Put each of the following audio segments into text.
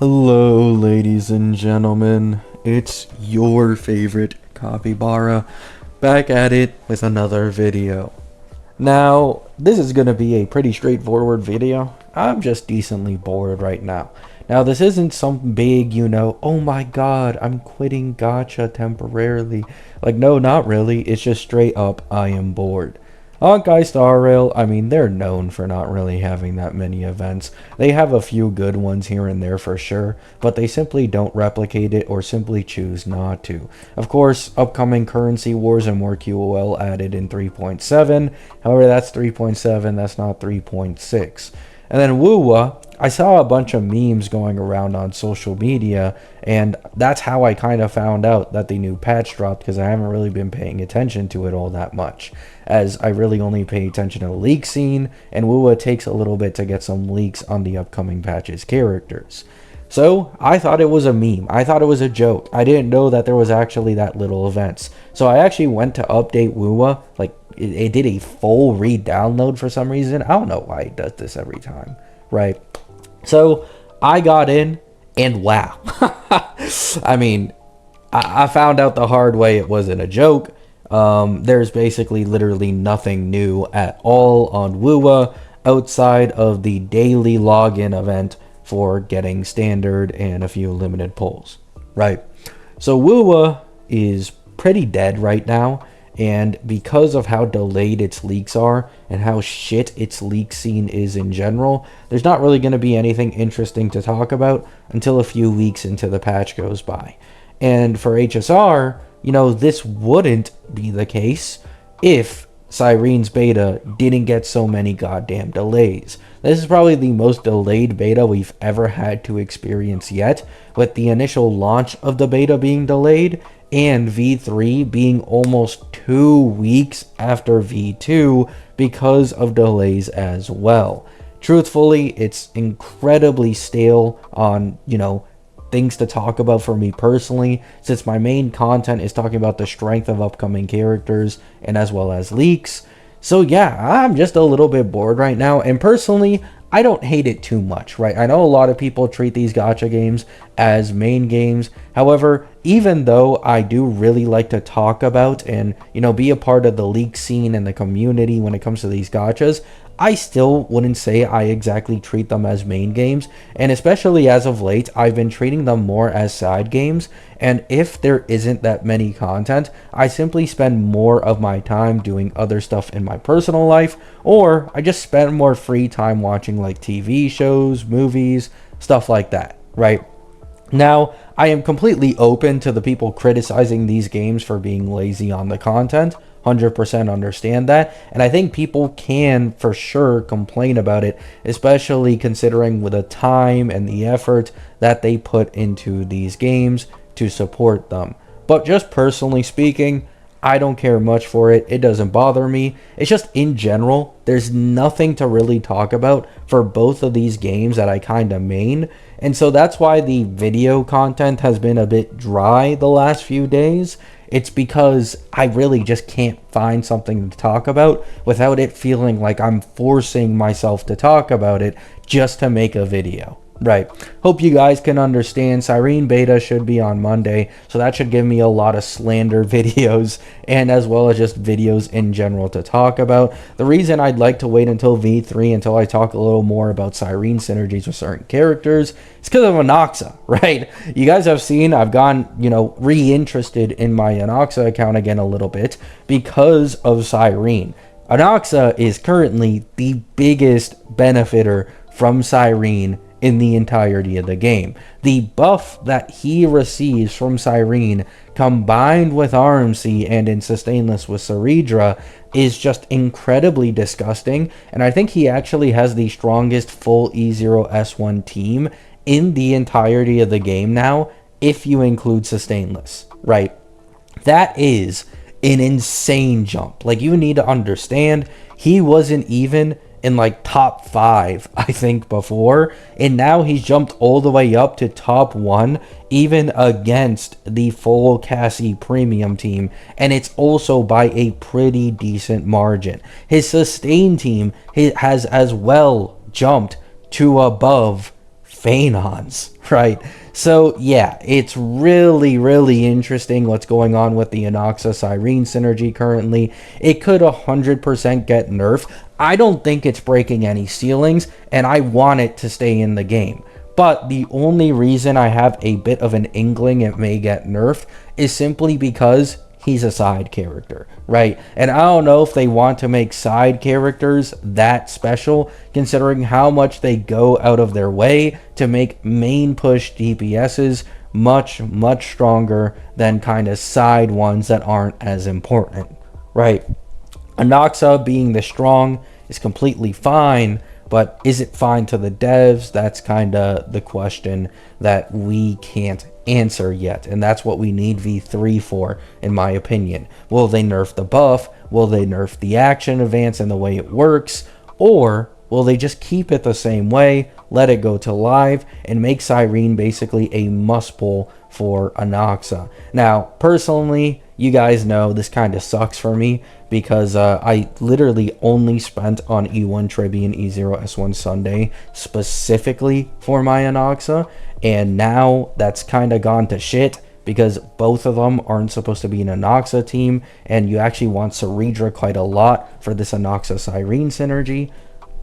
Hello, ladies and gentlemen. It's your favorite capybara back at it with another video. Now, this is going to be a pretty straightforward video. I'm just decently bored right now. Now, this isn't some big, oh my god, I'm quitting gacha temporarily. Like, no, not really. It's just straight up, I am bored. Honkai Star Rail, I mean, they're known for not really having that many events. They have a few good ones here and there for sure, but they simply don't replicate it or simply choose not to. Of course, upcoming Currency Wars and more QOL added in 3.7. However, that's 3.7, that's not 3.6. And then WUWA, I saw a bunch of memes going around on social media, and that's how I kind of found out that the new patch dropped, because I haven't really been paying attention to it all that much, as I really only pay attention to the leak scene, and WUWA takes a little bit to get some leaks on the upcoming patch's characters. So I thought it was a meme. I thought it was a joke. I didn't know that there was actually that little events. So I actually went to update WUWA, like it did a full re-download for some reason. I don't know why it does this every time, right? So I got in, and wow. I mean, I found out the hard way it wasn't a joke. There's basically literally nothing new at all on WUWA outside of the daily login event for getting standard and a few limited pulls, right? So WUWA is pretty dead right now, and because of how delayed its leaks are and how shit its leak scene is in general, there's not really going to be anything interesting to talk about until a few weeks into the patch goes by. And for HSR, this wouldn't be the case if Cyrene's beta didn't get so many goddamn delays. This is probably the most delayed beta we've ever had to experience yet, with the initial launch of the beta being delayed and V3 being almost 2 weeks after V2 because of delays as well. Truthfully, it's incredibly stale on, things to talk about for me personally, since my main content is talking about the strength of upcoming characters and as well as leaks. So yeah, I'm just a little bit bored right now, and personally, I don't hate it too much, right? I know a lot of people treat these gacha games as main games. However, even though I do really like to talk about and, be a part of the leak scene and the community when it comes to these gachas, I still wouldn't say I exactly treat them as main games, and especially as of late, I've been treating them more as side games, and if there isn't that many content, I simply spend more of my time doing other stuff in my personal life, or I just spend more free time watching like TV shows, movies, stuff like that, right? Now, I am completely open to the people criticizing these games for being lazy on the content. 100% understand that, and I think people can for sure complain about it, especially considering with the time and the effort that they put into these games to support them. But just personally speaking, I don't care much for it. It doesn't bother me. It's just in general, there's nothing to really talk about for both of these games that I kind of main. And so that's why the video content has been a bit dry the last few days. It's because I really just can't find something to talk about without it feeling like I'm forcing myself to talk about it just to make a video. Right. Hope you guys can understand. Cyrene beta should be on Monday, so that should give me a lot of slander videos and as well as just videos in general to talk about. The reason I'd like to wait until V3 until I talk a little more about Cyrene synergies with certain characters is because of Anaxa, right? You guys have seen I've gone, re-interested in my Anaxa account again a little bit because of Cyrene. Anaxa is currently the biggest benefitter from Cyrene in the entirety of the game. The buff that he receives from Cyrene combined with RMC and in Sustainless with Saridra is just incredibly disgusting, and I think he actually has the strongest full E0S1 team in the entirety of the game now, if you include Sustainless, right? That is an insane jump. Like, you need to understand, he wasn't even in like top 5, I think, before, and now he's jumped all the way up to top 1, even against the full Cassie premium team, and it's also by a pretty decent margin. His sustain team has as well jumped to above Phanons, right? So yeah, it's really, really interesting what's going on with the Anoxa Cyrene synergy currently. It could 100% get nerfed. I don't think it's breaking any ceilings, and I want it to stay in the game. But the only reason I have a bit of an inkling it may get nerfed is simply because he's a side character, right? And I don't know if they want to make side characters that special, considering how much they go out of their way to make main push DPSs much, much stronger than kind of side ones that aren't as important, right? Anoxa being the strong is completely fine, but is it fine to the devs? That's kind of the question that we can't answer yet, and that's what we need V3 for, in my opinion. Will they nerf the buff? Will they nerf the action advance and the way it works? Or will they just keep it the same way, let it go to live, and make Cyrene basically a must pull for Anoxa? Now, personally, you guys know this kind of sucks for me because I literally only spent on E1 Tribby and E0 S1 Sunday specifically for my Anoxa, and now that's kind of gone to shit because both of them aren't supposed to be an Anoxa team, and you actually want Ceridra quite a lot for this Anoxa Cyrene synergy.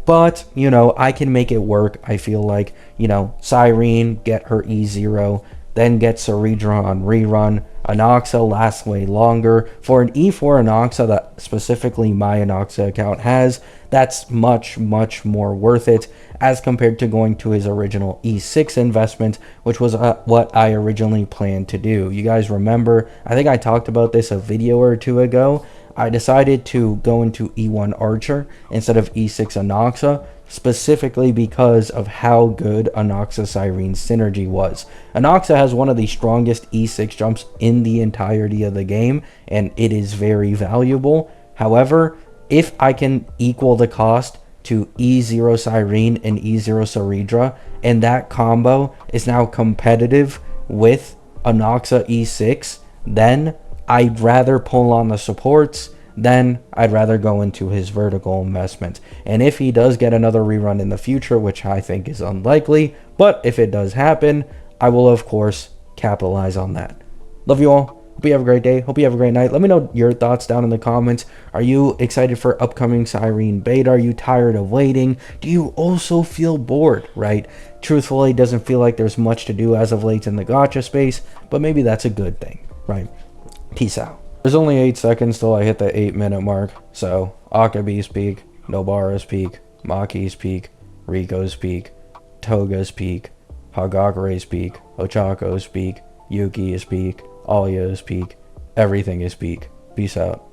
But, you know, I can make it work. I feel like, you know, Cyrene, get her E0, then get Ceridra on rerun. Anoxa lasts way longer. For an E4 Anoxa that specifically my Anoxa account has, that's much, much more worth it as compared to going to his original E6 investment, which was what I originally planned to do. You guys remember, I think I talked about this a video or two ago. I decided to go into E1 Archer instead of E6 Anoxa, specifically because of how good Anoxa Cyrene synergy was. Anoxa has one of the strongest E6 jumps in the entirety of the game, and it is very valuable. However, if I can equal the cost to E0 Cyrene and E0 Ceridra, and that combo is now competitive with Anoxa E6, then I'd rather pull on the supports, then I'd rather go into his vertical investment. And if he does get another rerun in the future, which I think is unlikely, but if it does happen, I will of course capitalize on that. Love you all. Hope you have a great day. Hope you have a great night. Let me know your thoughts down in the comments. Are you excited for upcoming Cyrene beta? Are you tired of waiting? Do you also feel bored, right? Truthfully, it doesn't feel like there's much to do as of late in the gacha space, but maybe that's a good thing, right? Peace out. There's only 8 seconds till I hit the 8-minute mark, so Akabi's peak, Nobara's peak, Maki's peak, Riko's peak, Toga's peak, Hagakure's peak, Ochako's peak, Yuki is peak, Alya is peak, everything is peak. Peace out.